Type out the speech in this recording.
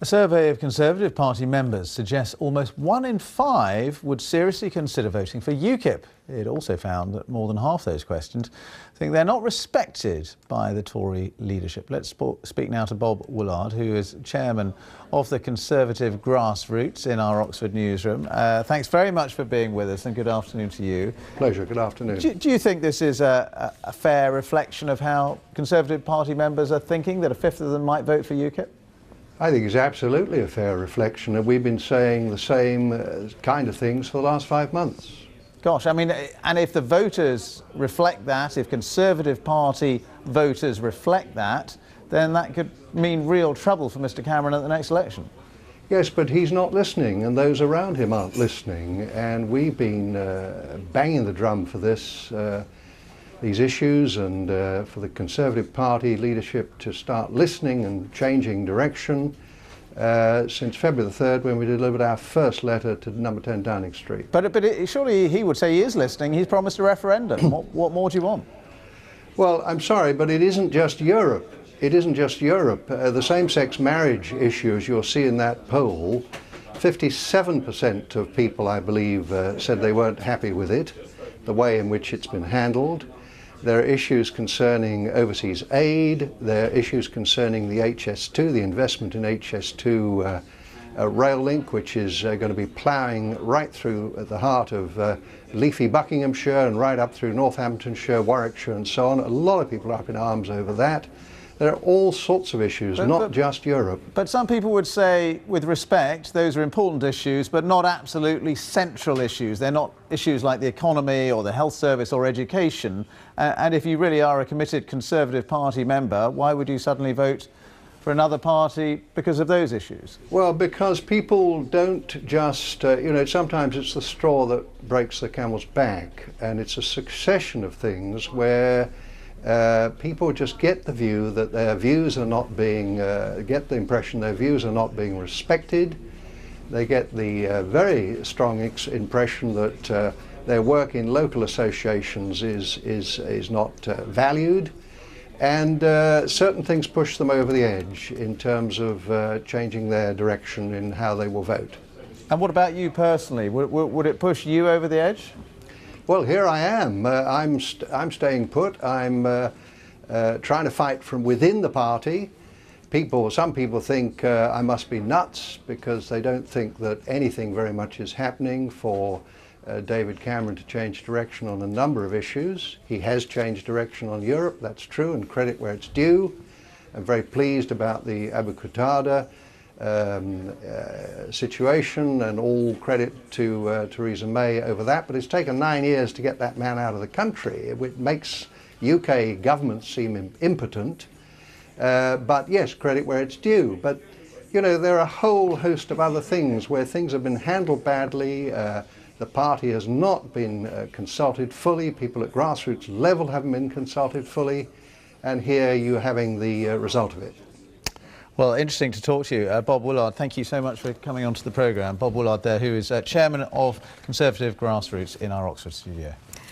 A survey of Conservative Party members suggests almost 1 in 5 would seriously consider voting for UKIP. It also found that more than half those questioned think they're not respected by the Tory leadership. Let's speak now to Bob Woollard, who is chairman of the Conservative Grassroots in our Oxford newsroom. Thanks very much for being with us, and good afternoon to you. Pleasure, good afternoon. Do you think this is a fair reflection of how Conservative Party members are thinking, that a fifth of them might vote for UKIP? I think it's absolutely a fair reflection, and we've been saying the same kind of things for the last 5 months. Gosh, I mean, and if the voters reflect that, if Conservative Party voters reflect that, then that could mean real trouble for Mr Cameron at the next election. Yes, but he's not listening, and those around him aren't listening, and we've been banging the drum for these issues, and for the Conservative Party leadership to start listening and changing direction since February the 3rd, when we delivered our first letter to number 10 Downing Street. But surely he would say he is listening. He's promised a referendum. What more do you want? Well, I'm sorry, but it isn't just Europe. It isn't just Europe. The same-sex marriage issue, as you'll see in that poll, 57% of people, I believe, said they weren't happy with it, the way in which it's been handled. There are issues concerning overseas aid. There are issues concerning the HS2, the investment in HS2 rail link, which is going to be ploughing right through the heart of leafy Buckinghamshire and right up through Northamptonshire, Warwickshire and so on. A lot of people are up in arms over that. There are all sorts of issues, not just Europe. But some people would say, with respect, those are important issues, but not absolutely central issues. They're not issues like the economy or the health service or education. And if you really are a committed Conservative Party member, why would you suddenly vote for another party because of those issues? Well, because people don't just, sometimes it's the straw that breaks the camel's back, and it's a succession of things where people just get the view that their views are not being, get the impression their views are not being respected. They get the very strong impression that their work in local associations is not valued, and certain things push them over the edge in terms of changing their direction in how they will vote. And what about you personally? Would it push you over the edge? Well, here I am. I'm staying put. I'm trying to fight from within the party. Some people think I must be nuts because they don't think that anything very much is happening for David Cameron to change direction on a number of issues. He has changed direction on Europe, that's true, and credit where it's due. I'm very pleased about the Abu Qatada situation, and all credit to Theresa May over that, but it's taken 9 years to get that man out of the country. It makes UK governments seem impotent, but yes, credit where it's due. But there are a whole host of other things where things have been handled badly. The party has not been consulted fully. People at grassroots level haven't been consulted fully, and here you're having the result of it. Well, interesting to talk to you. Bob Woollard, thank you so much for coming onto the programme. Bob Woollard there, who is chairman of Conservative Grassroots in our Oxford studio.